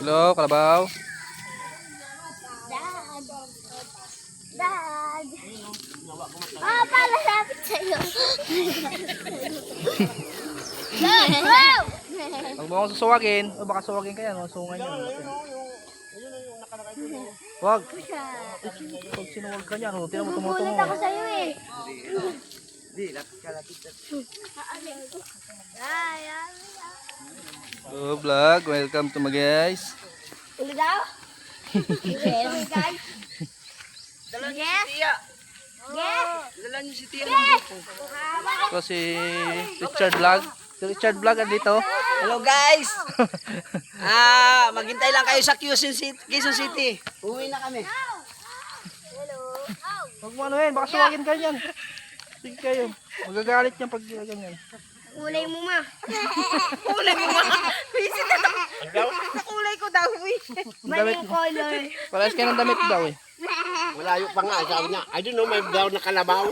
Hello, kalabaw. Dad. Oh, palalapit sa'yo. Dad, wow! Huwag mo akong susuwagin. O baka suwagin ka yan. Sungan yan. Huwag. Pag sinuwag ka niyan, tinan mo tumutungo. Gugulat ako sa'yo eh. Di, lapit. So, vlog. Welcome to my guys. Ulit daw? Yes, guys. Dala niyo si Tia. Yes. Dala niyo si Tia ng grupo. Ito si Richard Vlog. Si Richard Vlog dito. Hello guys! Maghintay lang kayo sa Quezon City. Uwi na kami. Huwag mo anuhin. Baka suwagin ka niyan. Sige kayo. Magagalit niyan pag ganyan. Kulay mo ma. Kulay mo ba? Visit na kulay ko daw. Mali yung color. Parehas kayo ng damit daw eh. Malayo pa nga, sabi niya, I don't know, may brown na kalabaw.